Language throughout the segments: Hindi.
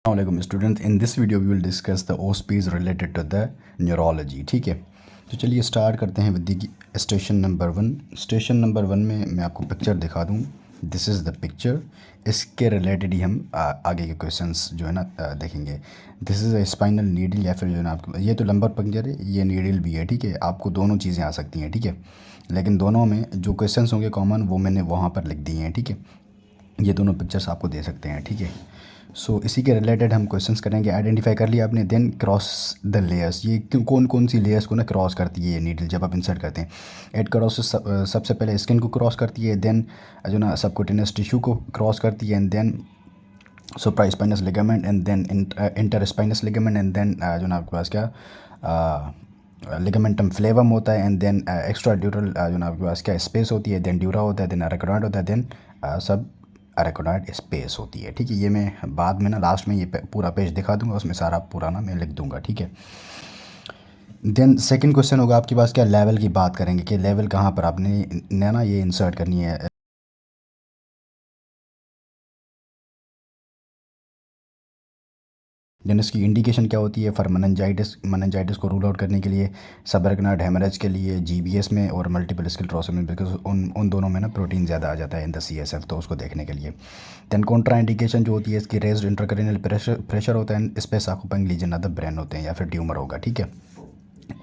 Assalamualaikum students, in this video we will discuss the OSPs related to the neurology. ठीक है, तो चलिए स्टार्ट करते हैं with station number 1। Station number 1 में मैं आपको पिक्चर दिखा दूँ। This is the picture. इसके रिलेटेड ही हम आगे के क्वेश्चंस जो है ना देखेंगे। This is a spinal needle या फिर जो है ना आपको ये तो लंबर पंक्चर है, ये नीडल भी है। ठीक है, आपको दोनों चीज़ें आ सकती हैं। ठीक है, लेकिन दोनों में जो क्वेश्चंस होंगे कॉमन वो मैंने वहाँ पर लिख दिए हैं। ठीक है, ये दोनों पिक्चर्स आपको दे सकते हैं। ठीक है, सो इसी के रिलेटेड हम क्वेश्चंस करेंगे। आइडेंटिफाई कर लिया आपने, देन क्रॉस द लेयर्स। ये कौन कौन सी लेयर्स को ना क्रॉस करती है ये नीडल जब आप इंसर्ट करते हैं। एट क्रॉस सबसे पहले स्किन को क्रॉस करती है, देन जो ना सबक्यूटेनियस टिश्यू को क्रॉस करती है, and then supraspinous ligament, and then interspinous ligament, and then जो ना आपके पास क्या लिगामेंटम फ्लेवम होता है, एंड देन एक्स्ट्रा ड्यूरल जो ना आपके पास क्या स्पेस होती है, देन ड्यूरा होता है, देन अरेकोनॉइड होता है, देन सब अरेकोनॉइड स्पेस होती है। ठीक है, ये मैं बाद में ना लास्ट में ये पूरा पेज दिखा दूंगा, उसमें सारा पूरा ना मैं लिख दूंगा। ठीक है, देन सेकंड क्वेश्चन होगा आपके पास क्या, लेवल की बात करेंगे कि लेवल कहाँ पर आपने ना ये इंसर्ट करनी है। देन इसकी इंडिकेशन क्या होती है फॉर मनंजाइटिस को रूल आउट करने के लिए, सबअरेकनॉइड हेमरेज के लिए, जीबीएस में, और मल्टीपल स्क्लेरोसिस में, बिकॉज उन दोनों में ना प्रोटीन ज़्यादा आ जाता है इन द सीएसएफ, तो उसको देखने के लिए। देन कॉन्ट्रा इंडिकेशन जो होती है इसकी, रेज्ड इंट्राक्रैनियल प्रेशर होता है, space occupying lesion of the brain होते हैं या फिर ट्यूमर होगा। ठीक है,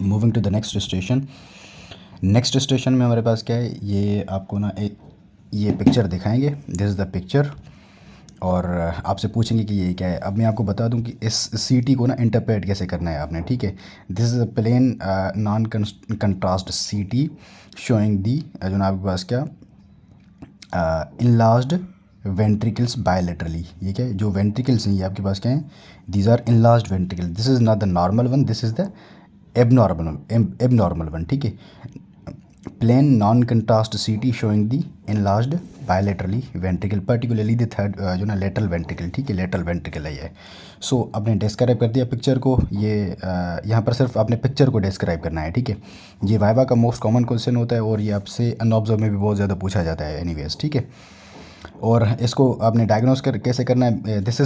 moving to the next station. Next station में हमारे पास क्या है, ये आपको ना एक ये पिक्चर दिखाएंगे। दिस इज़ द पिक्चर, और आपसे पूछेंगे कि ये क्या है। अब मैं आपको बता दूं कि इस सीटी को ना इंटरप्रेट कैसे करना है आपने। ठीक है, this is a plain non contrast CT showing the जो ना आपके पास क्या इनलार्ज्ड वेंट्रिकल्स बायलेटरली। ये क्या है, जो वेंट्रिकल्स हैं ये आपके पास क्या हैं, these are enlarged ventricle. This is not the normal one, this is the abnormal one. ठीक है, plain non contrast CT showing the enlarged bilaterally ventricle, particularly the third जो ना लेटरल वेंट्रिकल। ठीक है, लेटरल वेंट्रिकल है ये। सो आपने डिस्क्राइब कर दिया पिक्चर को। ये यहाँ पर सिर्फ आपने पिक्चर को डिस्क्राइब करना है। ठीक है, ये वाइवा का मोस्ट कॉमन क्वेश्चन होता है, और ये आपसे अनऑब्जर्व में भी बहुत ज़्यादा पूछा जाता है एनीवेज। ठीक है, और इसको आपने डायग्नोस कैसे करना है। दिस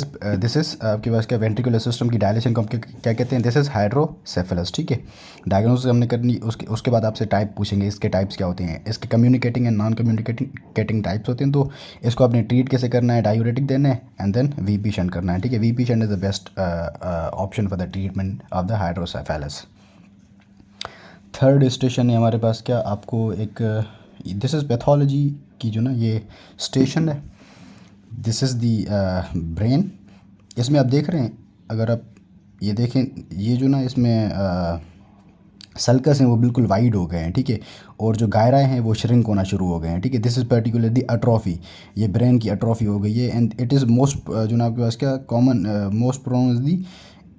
इज़ आपके पास क्या वेंट्रिकुलर सिस्टम की डायलेशन को हम क्या कहते हैं, दिस इज़ हाइड्रोसेफेलस। ठीक है, डायग्नोस हमने करनी, उसके बाद आपसे टाइप पूछेंगे, इसके टाइप्स क्या होते हैं। इसके communicating and non communicating types होते हैं। तो इसको आपने ट्रीट कैसे करना है, डायूरेटिक देना है, एंड देन वीपी शंट करना है। ठीक है, VP shunt is the best option for the treatment of the hydrocephalus. Third station है हमारे पास क्या, आपको एक दिस इज़ पैथोलॉजी की जो ना ये स्टेशन है। This is the brain. इसमें आप देख रहे हैं, अगर आप ये देखें, ये जो ना इसमें सल्कस हैं वो बिल्कुल वाइड हो गए हैं। ठीक है, और जो गायराएँ हैं वो श्रिंक होना शुरू हो गए हैं। ठीक है, दिस इज़ पर्टिकुलर दी अट्रॉफी, ये ब्रेन की अट्रॉफी हो गई है, एंड इट इज़ मोस्ट जो ना आपके पास क्या common most prone is the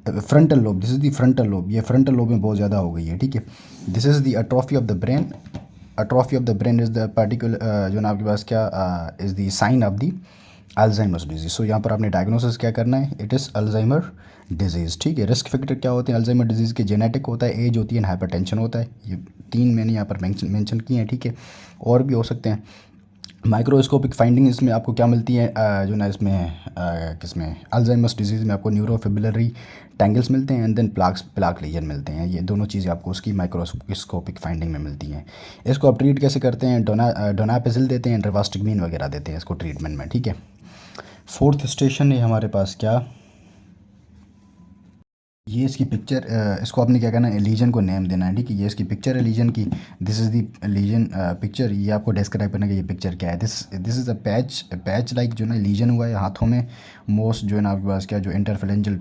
frontal lobe. This is the frontal lobe, ये फ्रंटल लोब में बहुत ज़्यादा हो गई है। ठीक है, this is the atrophy of the brain. Atrophy of the brain is the particular जो ना आपके पास क्या is the sign of the Alzheimer's disease. So यहाँ पर आपने डायग्नोसिस क्या करना है, इट इज़ अल्जाइमर डिजीज़। ठीक है, रिस्क फैक्टर क्या होते हैं अल्जाइमर डिजीज़ के, जेनेटिक होता है, एज होती है, हाइपरटेंशन होता है। ये तीन मैंने यहाँ पर मेंशन किए हैं। ठीक है, और भी हो सकते हैं। माइक्रोस्कोपिक फाइंडिंग इसमें आपको क्या मिलती है जो ना इसमें किसमें अल्जाइमर्स डिजीज़ में आपको न्यूरोफिब्रिलरी टैंगल्स मिलते हैं, एंड देन प्लाक लीजन मिलते हैं। ये दोनों चीज़ें आपको उसकी माइक्रोस्कोपिक फाइंडिंग में मिलती हैं। इसको आप ट्रीट कैसे करते हैं, डोनापेसिल देते हैं, रिवास्टिकमीन वगैरह देते हैं इसको ट्रीटमेंट में। ठीक है, फोर्थ स्टेशन है हमारे पास क्या, ये इसकी पिक्चर, इसको आपने क्या करना है, लीजन को नेम देना है। ठीक है, ये इसकी पिक्चर है लीजन की। This is the lesion picture. ये आपको डिस्क्राइब करना है कि ये पिक्चर क्या है। This is a patch like जो ना लीजन हुआ है हाथों में। मोस्ट जो है ना आपके पास क्या, जो इंटरफेरेंजियल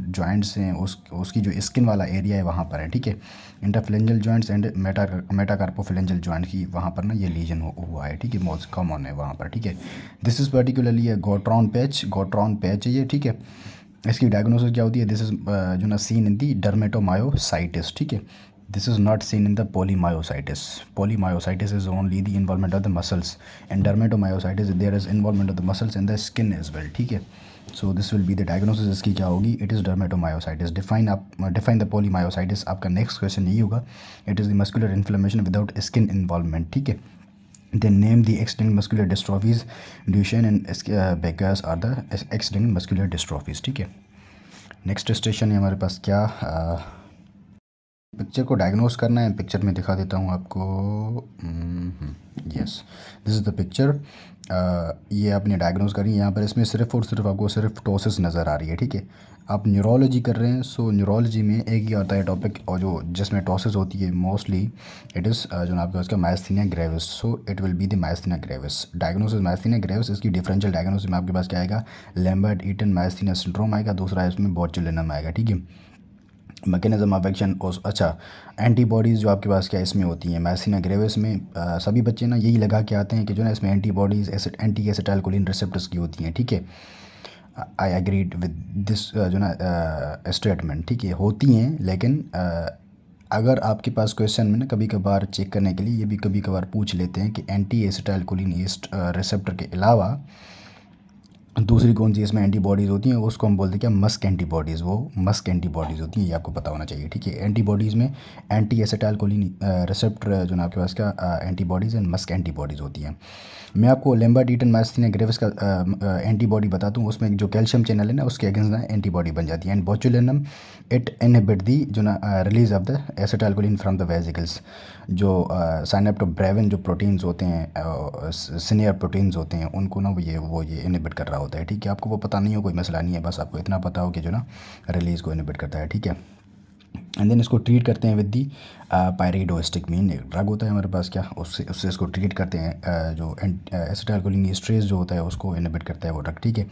जॉइंट्स हैं उसकी जो स्किन वाला एरिया है वहाँ पर है। ठीक है, इंटरफेरेंजियल जॉइंट्स एंड मेटाकार्पोफेरेंजियल जॉइंट की वहाँ पर ना ये लीजन हुआ है। ठीक है, मोस्ट कॉमन है वहाँ पर। ठीक है, this is particularly a Gottron patch है ये। ठीक है, इसकी डायग्नोसिस क्या होती है, दिस इज़ जो ना सीन इन दी डर्मेटोमायोसाइटिस। ठीक है, this is not seen in the polymyositis. Polymyositis is only the involvement of the muscles, and dermatomyositis there is involvement of the muscles in the skin as well. ठीक है, so this will be the diagnosis. इसकी क्या होगी, it is dermatomyositis. Define the polymyositis. आपका नेक्स्ट क्वेश्चन यही होगा, it is the muscular inflammation without skin involvement. ठीक है, then name the X-linked muscular dystrophies, Duchenne and Beckers are the X-linked muscular dystrophies। ठीक है, नेक्स्ट स्टेशन है हमारे पास क्या, पिक्चर को डायग्नोस करना है। पिक्चर में दिखा देता हूँ आपको। Yes, this is the picture. ये आपने डायग्नोस करी। यहाँ पर इसमें सिर्फ और सिर्फ आपको सिर्फ टोसिस नज़र आ रही है, ठीक है। आप न्यूरोलॉजी कर रहे हैं, सो न्यूरोलॉजी में एक ही आता है टॉपिक, और जो जिसमें टोसिस होती है मोस्टली इट इज़ जो आपके पास का myasthenia gravis. So it will be the myasthenia gravis. Diagnosis myasthenia gravis. इसकी डिफरेंशियल डायग्नोसिस में आपके पास क्या आएगा, लैम्बर्ट ईटन मायस्थीनिया सिंड्रोम आएगा। दूसरा इसमें बोचुलिनम आएगा, ठीक है। मैकेनिज्म ऑफ एक्शन, अच्छा, एंटीबॉडीज़ जो आपके पास क्या इसमें होती हैं मायस्थीनिया ग्रेविस में, सभी बच्चे ना यही लगा के आते हैं कि जो ना इसमें एंटीबॉडीज़ एंटी एसिटाइलकोलिन रिसेप्टर्स की होती हैं, ठीक है। आई एग्रीड विद दिस जो ना स्टेटमेंट, ठीक है, होती हैं। लेकिन अगर आपके पास क्वेश्चन में ना कभी कभार चेक करने के लिए ये भी कभी कभार पूछ लेते हैं कि एंटी एसिटाइलकोलिन रिसेप्टर के अलावा दूसरी कौन सी इसमें एंटीबॉडीज़ होती हैं, उसको हम बोलते हैं क्या, मस्क एंटीबॉडीज़। वो मस्क एंटीबॉडीज़ होती हैं, ये आपको पता होना चाहिए, ठीक है। एंटीबॉडीज़ में एंटी एसिटाइलकोलिन रिसेप्टर जो ना आपके पास का एंटीबॉडीज़ एंड मस्क एंटीबॉडीज़ होती हैं। मैं आपको लैम्बर्ट ईटन मायस्थीनिया ग्रेविस का एंटीबॉडी बताता हूँ। उसमें जो कैल्शियम चैनल है ना उसके अगेंस्ट ना एंटीबॉडी बन जाती है। एंड बोचुलिनम इट इनहिबिट दी जो ना release of the acetylcholine from the vesicles. जो साइनेप्टोब्रेविन जो प्रोटीन्स होते हैं, सीनियर प्रोटीन्स होते हैं, उनको ना वो ये इनहिबिट कर रहा होता है, ठीक है। आपको वो पता नहीं हो कोई मसला नहीं है, बस आपको इतना पता हो कि जो ना रिलीज़ को इनहिबिट करता है, ठीक है। एंड देन इसको ट्रीट करते हैं विद दी पायरिडोस्टिकमीन। एक ड्रग होता है हमारे पास क्या, उससे उससे इसको ट्रीट करते हैं। जो एसिटाइलकोलिन एस्ट्रेस जो होता है उसको इनहिबिट करता है वो ड्रग, ठीक है।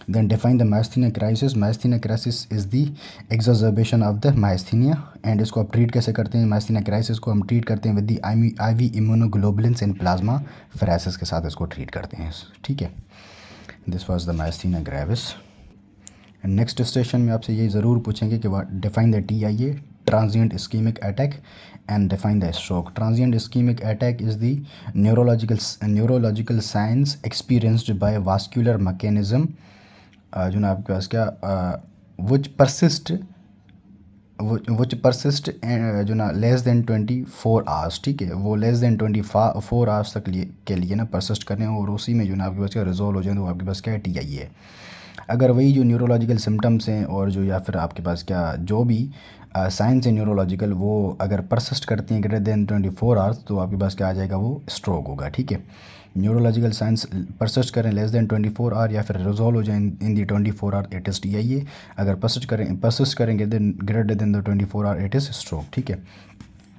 Then define the myasthenia crisis. Myasthenia crisis is the exacerbation of the myasthenia. And इसको आप ट्रीट कैसे करते हैं, मायस्थीनिया क्राइसिस को हम ट्रीट करते हैं with the IV immunoglobulins in plasmapheresis के साथ इसको ट्रीट करते हैं, ठीक है। This was the myasthenia gravis. Next station में आपसे ये ज़रूर पूछेंगे कि define the TIA, transient ischaemic attack, and define the stroke. Transient ischaemic attack is the neurological signs experienced by vascular mechanism जो ना आपके पास क्या विच परसिस्ट जो ना लेस देन 24 आवर्स, ठीक है। वो लेस देन 24 आवर्स तक के लिए ना परसिस्ट करें, और उसी में जो ना आपके पास क्या रिजॉल्व हो जाए, तो आपके पास क्या है, TIA है। अगर वही जो न्यूरोलॉजिकल सिम्टम्स हैं और जो या फिर आपके पास क्या जो भी साइंस है न्यूरोलॉजिकल, वो अगर परसिस्ट करती हैं ग्रेटर देन 24 आवर्स, तो आपके पास क्या आ जाएगा, वो स्ट्रोक होगा, ठीक है। न्यूरोलॉजिकल साइंस परसिस्ट करें लेस देन 24 आवर या फिर रिजॉल्व हो जाए in the 24 hour, it is TIA। अगर परसिस्ट करेंगे then greater than the 24 hour, it is stroke, ठीक है।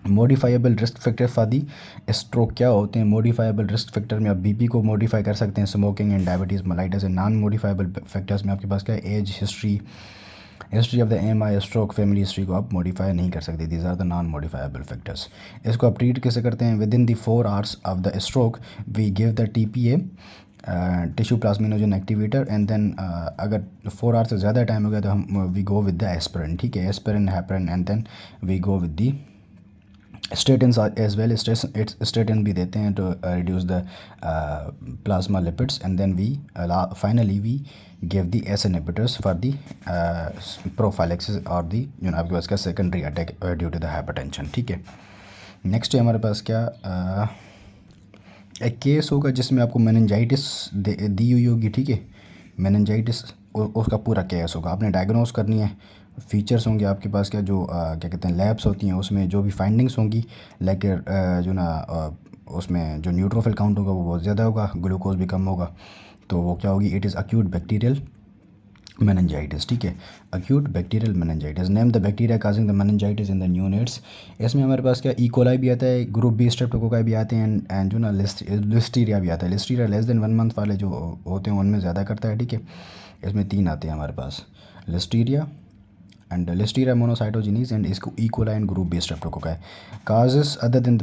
Modifiable risk factor for the stroke क्या होते हैं। मॉडिफाइबल रिस्क फैक्टर में आप BP को मॉडिफाई कर सकते हैं, smoking and diabetes mellitus. And non modifiable factors में आपके पास क्या है, age, history of the MI, stroke, family history को आप मॉडिफाई नहीं कर सकते। These are the non modifiable factors. इसको आप ट्रीट कैसे करते हैं, within the 4 hours of the stroke we give the TPA, tissue plasminogen activator. And then अगर 4 आवर्स से ज़्यादा टाइम हो गया तो हम we go with the aspirin, ठीक है, aspirin, heparin. And then we go with the statin as well. Statin भी देते हैं to reduce the plasma lipids. And then we finally we give the ACE inhibitors for the prophylaxis और दी जो आपके पास का secondary attack due to the hypertension, ठीक है। नेक्स्ट है हमारे पास क्या, एक केस होगा जिसमें आपको मेनिंजाइटिस दी हुई होगी, ठीक है। मेनिंजाइटिस उसका पूरा केस होगा, आपने डायग्नोस करनी है। फीचर्स होंगे आपके पास क्या, जो क्या कहते हैं लैब्स होती हैं, उसमें जो भी फाइंडिंग्स होंगी, लाइक जो ना उसमें जो न्यूट्रोफिल काउंट होगा वो बहुत ज़्यादा होगा, ग्लूकोज भी कम होगा, तो वो क्या होगी, it is acute bacterial meningitis, ठीक है। Acute bacterial meningitis. Name the bacteria causing the meningitis in the neonates. इसमें हमारे पास क्या, E. coli भी आता है, ग्रुप B स्ट्रेप्टोकोकाई भी आते हैं, एंड जो ना लिस्टीरिया भी आता है। लिस्टीरिया लेस देन 1 मंथ वाले जो होते हैं उनमें ज़्यादा करता है, ठीक है। इसमें 3 आते हैं हमारे पास, listeria and listeria monocytogenes and इसको E. coli and group B streptococci. Causes other than the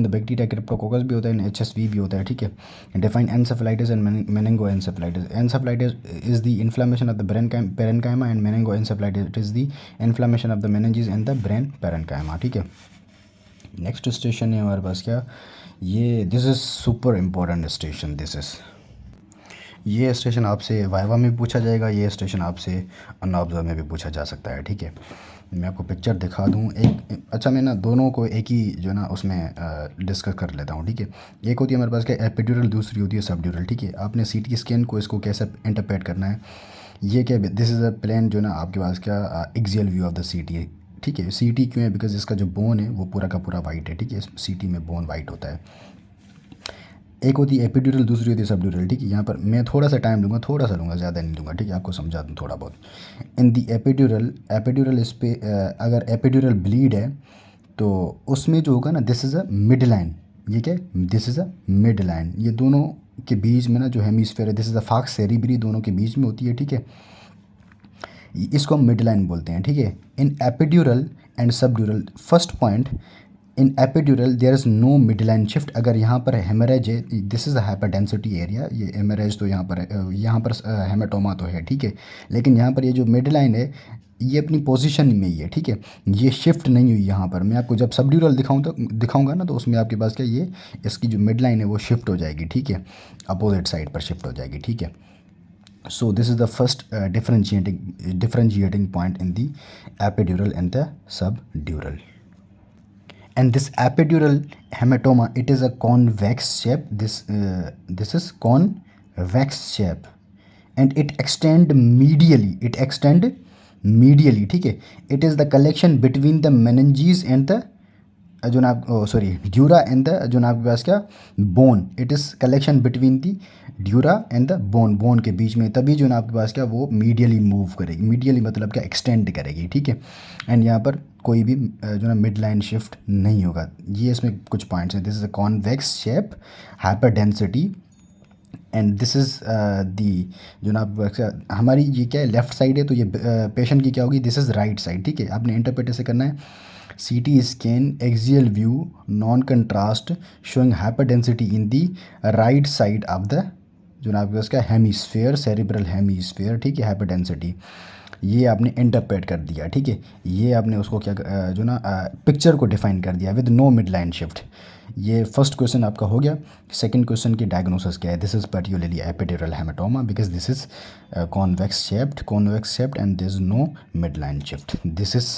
bacteria cryptococcus भी होता है, HSV भी होता है, ठीक है। Define encephalitis and meningoencephalitis. Encephalitis is the inflammation of the brain parenchyma, and meningoencephalitis it is the inflammation of the meninges and the brain parenchyma, ठीक है। नेक्स्ट स्टेशन है हमारे पास क्या, ये this is super important station. This is ये स्टेशन आपसे वाइवा में भी पूछा जाएगा, ये स्टेशन आपसे अनऑब्जर्व में भी पूछा जा सकता है, ठीक है। मैं आपको पिक्चर दिखा दूँ एक, अच्छा मैं ना दोनों को एक ही जो ना उसमें डिस्कस कर लेता हूँ, ठीक है। एक होती है हमारे पास क्या, एपिड्यूरल, दूसरी होती है सबड्यूरल, ठीक है। आपने CT स्कैन को इसको कैसे इंटरप्रेट करना है, ये क्या, दिस इज़ अ प्लेन जो ना आपके पास क्या एक्सियल व्यू ऑफ द सीटी है, ठीक है। सीटी क्यों है, बिकॉज इसका जो बोन है वो पूरा का पूरा वाइट है, ठीक है। सीटी में बोन वाइट होता है। एक होती है एपिड्यूरल, दूसरी होती है सबड्यूरल, ठीक है। यहाँ पर मैं थोड़ा सा टाइम लूँगा, थोड़ा सा लूँगा, ज़्यादा नहीं लूँगा, ठीक है। आपको समझा दूँ थोड़ा बहुत। इन दी एपिड्यूरल, एपिड्यूरल इस पे अगर एपिड्यूरल ब्लीड है तो उसमें जो होगा ना, this is a mid line. ये क्या है, this is a mid line. ये दोनों के बीच में ना जो हेमिस्फेयर है, दिस इज़ अ फाक्स सेरिब्री, दोनों के बीच में होती है, ठीक है। इसको हम मिड लाइन बोलते हैं, ठीक है। In epidural and subdural, first point, in epidural there is no mid line shift. अगर यहाँ पर हेमरेज है, this is a hyper density area, ये हेमरेज तो यहाँ पर है, यहाँ पर हेमाटोमा तो है, ठीक है। लेकिन यहाँ पर ये जो मिड लाइन है ये अपनी पोजीशन में ही है, ठीक है। ये शिफ्ट नहीं हुई यहाँ पर। मैं आपको जब सबड्यूरल दिखाऊंगा ना, तो उसमें आपके पास क्या, ये इसकी जो मिड लाइन है वो शिफ्ट हो जाएगी, ठीक है। अपोजिट साइड पर शिफ्ट हो जाएगी, ठीक है। So this is the first differentiating point in the epidural and the subdural. And this epidural hematoma, it is a convex shape. This is convex shape, and it extend medially. ठीक है. It is the collection between the meninges and the जो ना सॉरी ड्यूरा एंड द जो ना आपके पास क्या bone, it is collection between the dura and the bone, bone के बीच में, तभी जो ना आपके पास क्या वो मीडियली मूव करेगी। मीडियली मतलब क्या, एक्सटेंड करेगी, ठीक है। एंड यहाँ पर कोई भी जो ना मिड लाइन शिफ्ट नहीं होगा। ये इसमें कुछ पॉइंट्स हैं। This is a convex shape, hyper density, and this is दी जो ना हमारी ये क्या है, लेफ्ट साइड है, तो ये पेशेंट की क्या होगी, दिस इज़ राइट साइड, ठीक है। आपने इंटरप्रेट ऐसे करना है, CT scan axial view non contrast showing hyperdensity in the right side of the जो ना आपके उसका हेमीस्फेयर, सेरिब्रल हेमीस्फेयर, ठीक है, हाइपरडेंसिटी। ये आपने इंटरप्रेट कर दिया, ठीक है। ये आपने उसको क्या जो ना पिक्चर को डिफाइन कर दिया with no mid line shift. ये फर्स्ट क्वेश्चन आपका हो गया। सेकंड क्वेश्चन की डायग्नोसिस क्या है, this is particularly epidural haematoma because this is convex shaped and this is no mid line shift. This is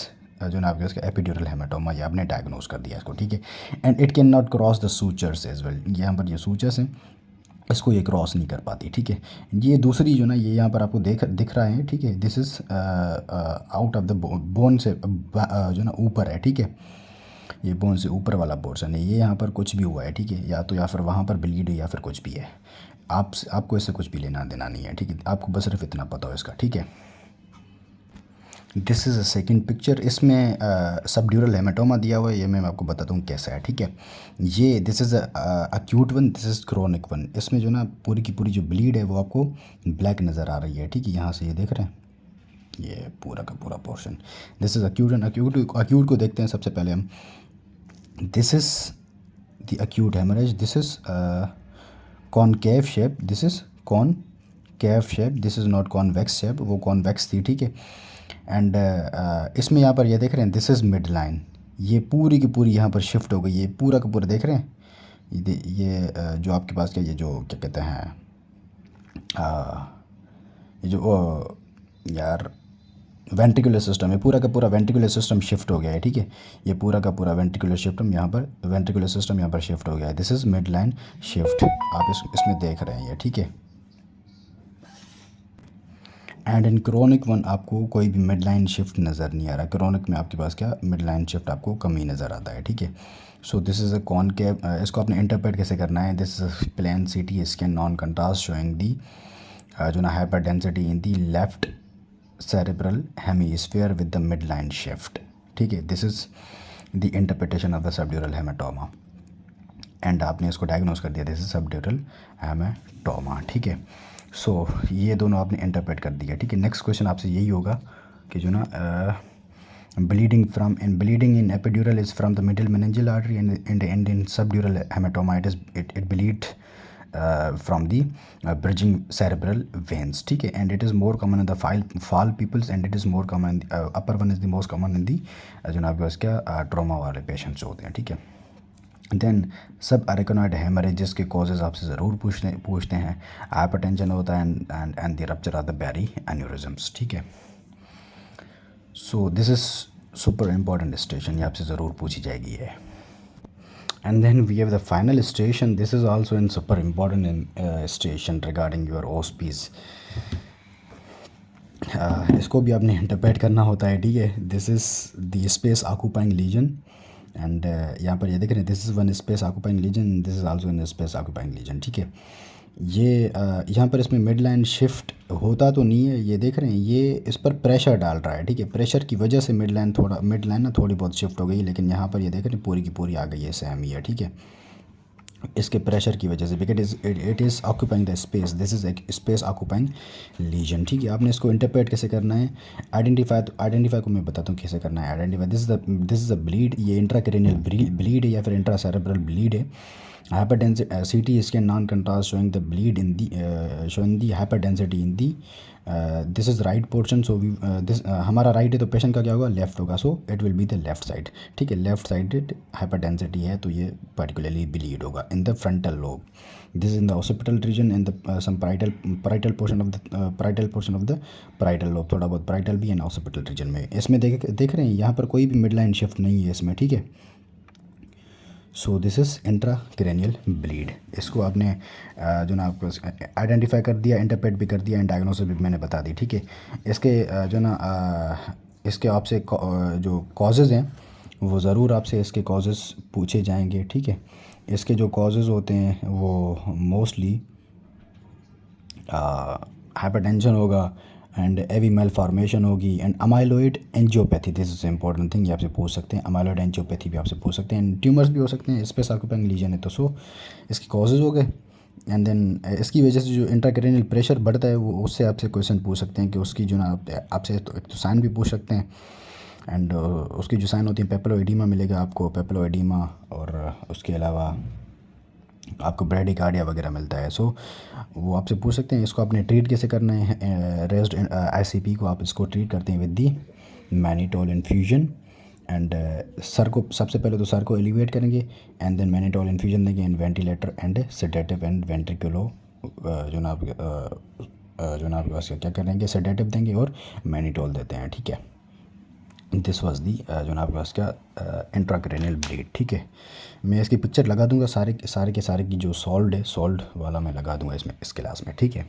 जो ना आपके उसका एपिड्यूरल हेमाटोमा, ये आपने डायग्नोस कर दिया इसको, ठीक है। And it can not cross the sutures as well. यहाँ पर ये सूचर्स हैं, इसको ये क्रॉस नहीं कर पाती, ठीक है। ये दूसरी जो ना ये यहाँ पर आपको दिख रहा है, ठीक है। This is out of the bone से जो ना ऊपर है, ठीक है। ये बोन से ऊपर वाला पोर्शन है। ये यहाँ पर कुछ भी हुआ है, ठीक है, या फिर वहाँ पर ब्लीड है या फिर कुछ भी है। आपको इससे कुछ भी लेना देना नहीं है, ठीक है। आपको बस सिर्फ इतना पता हो इसका, ठीक है। This is a second picture. इसमें सबड्यूरल हेमाटोमा दिया हुआ है, ये मैं आपको बताता हूँ कैसा है, ठीक है। ये this is acute one, this is chronic one. इसमें जो ना पूरी की पूरी जो ब्लीड है वो आपको ब्लैक नज़र आ रही है, ठीक है। यहाँ से ये देख रहे हैं, ये पूरा का पूरा portion. This is acute and acute को देखते हैं सबसे पहले हम। This is the acute haemorrhage, this is concave shape, this is concave shape, this is not convex shape, वो कॉन्वेक्स थी, ठीक है। एंड इसमें यहाँ पर ये देख रहे हैं, दिस इज़ मिड लाइन। ये पूरी की पूरी यहाँ पर शिफ्ट हो गई, ये पूरा का पूरा देख रहे हैं। ये जो आपके पास क्या, ये जो क्या कहते हैं, ये जो यार वेंट्रिकुलर सिस्टम है, पूरा का पूरा वेंट्रिकुलर सिस्टम शिफ्ट हो गया है, ठीक है। ये पूरा का पूरा वेंट्रिकुलर सिस्टम यहाँ पर, वेंट्रिकुलर सिस्टम यहाँ पर शिफ्ट हो गया है। This is mid line shift, आप इसमें देख रहे हैं ये, ठीक है। एंड इन क्रोनिक वन आपको कोई भी मिड लाइन शिफ्ट नज़र नहीं आ रहा। क्रोनिक में आपके पास क्या मिड लाइन शिफ्ट आपको कम ही नज़र आता है, ठीक है। So this is a concave. इसको आपने इंटरप्रेट कैसे करना है, this is plain CT scan non contrast showing the जो ना hyper density in the left cerebral hemisphere with the mid line shift, ठीक है। This is the interpretation of the subdural haematoma, and आपने इसको डायग्नोस कर दिया, दिस इज सबड्यूरल हेमाटोमा, ठीक है। सो ये दोनों आपने इंटरप्रेट कर दिया, ठीक है। नेक्स्ट क्वेश्चन आपसे यही होगा कि जो ना bleeding in epidural is from the middle meningeal artery, and in subdural hematoma it bleed from the bridging cerebral veins, ठीक है। and it is more common in the fall peoples, and it is more common upper one is the most common in the जो ना आपके पास क्या ट्रॉमा वाले पेशेंट्स होते हैं, ठीक है। देन सब अरेकोनॉइड हेमरेजेस के कॉजेज़ आपसे ज़रूर पूछते हैं। हाइपरटेंशन होता है and the rupture of the berry aneurysms, ठीक है। So this is super important station, ये आपसे ज़रूर पूछी जाएगी है। And then we have the final station, this is also in super important station regarding your OSPs। इसको भी आपने इंटरप्रेट करना होता है, ठीक है। This is the space occupying lesion and यहाँ पर ये देख रहे हैं, this is one space occupying lesion, this is also in space occupying lesion, ठीक है। ये यहाँ पर इसमें मिड लाइन शिफ्ट होता तो नहीं है, ये देख रहे हैं, ये इस पर प्रेशर डाल रहा है, ठीक है। प्रेशर की वजह से मिड लाइन ना थोड़ी बहुत शिफ्ट हो गई, लेकिन यहाँ पर ये देख रहे हैं पूरी की पूरी आ गई है, सेम ही है, ठीक है। इसके प्रेशर की वजह से, because it is occupying the space, this is एक स्पेस ऑक्यूपाइंग लीजन, ठीक है। आपने इसको इंटरप्रेट कैसे करना है, आइडेंटिफाई को मैं बताता हूँ कैसे करना है। Identify, this is the bleed, ये इंट्राक्रेनियल ब्लीड है या फिर इंट्रा सेरेब्रल ब्लीड है। hypertension CT scan non-contrast showing the bleed in the showing the hypertensity in the this is right portion, so we this हमारा राइट है तो पेशेंट का क्या होगा, लेफ्ट होगा, सो it will be the left side, ठीक है। लेफ्ट साइडेड हाइपरटेंसिटी है तो ये पर्टिकुलरली ब्लीड होगा in the frontal lobe, this is in the occipital region in the some parietal portion of the parietal lobe, थोड़ा बहुत parietal भी एंड ऑसिपिटल रीजन में। इसमें देख रहे हैं यहाँ पर कोई भी मिड लाइन शिफ्ट नहीं है इसमें, ठीक है। So this is intracranial bleed. इसको आपने जो ना आपको आइडेंटिफाई कर दिया, इंटरप्रेट भी कर दिया एंड डायग्नोसिस भी मैंने बता दी, ठीक है। इसके जो ना इसके आपसे जो कॉजेज़ हैं वो ज़रूर आपसे इसके कॉजेज़ पूछे जाएंगे, ठीक है। इसके जो कॉजेज़ होते हैं वो मोस्टली हाइपरटेंशन होगा एंड एवी मेल फॉर्मेशन होगी and amyloid angiopathy, this is important thing, ये आपसे पूछ सकते हैं। अमाइलॉइड एंजियोपैथी भी आपसे पूछ सकते हैं एंड ट्यूमर्स भी हो सकते हैं, स्पेस ऑक्यूपाइंग लीजन है तो। सो इसके कॉजेज़ हो गए एंड देन इसकी वजह से जो इंट्राक्रेनियल प्रेशर बढ़ता है वो उससे आपसे क्वेश्चन पूछ सकते हैं कि उसकी जो ना आपसे तो एक तो साइन भी पूछ सकते हैं एंड उसकी जो साइन होती है पेप्लोइडीमा मिलेगा आपको, पेप्लोइडीमा, और उसके अलावा आपको ब्रेडिकार्डिया वगैरह मिलता है। सो वो आपसे पूछ सकते हैं इसको आपने ट्रीट कैसे करना है। रेस्ट ICP को आप इसको ट्रीट करते हैं with the mannitol infusion and सर को सबसे पहले तो सर को एलिवेट करेंगे एंड देन मैनिटोल इन्फ्यूजन देंगे and ventilator and sedative and ventriculo जो ना आपके पास क्या करेंगे, सेडेटिव देंगे और मैनिटोल देते हैं, ठीक है। दिस वॉज दी जो ना आपके पास क्या इंट्राक्रेनियल ब्लीड, ठीक है। मैं इसकी पिक्चर लगा दूंगा सारे के सारे की जो सॉल्ड है, सॉल्ड वाला मैं लगा दूंगा इसमें इस क्लास में, ठीक है।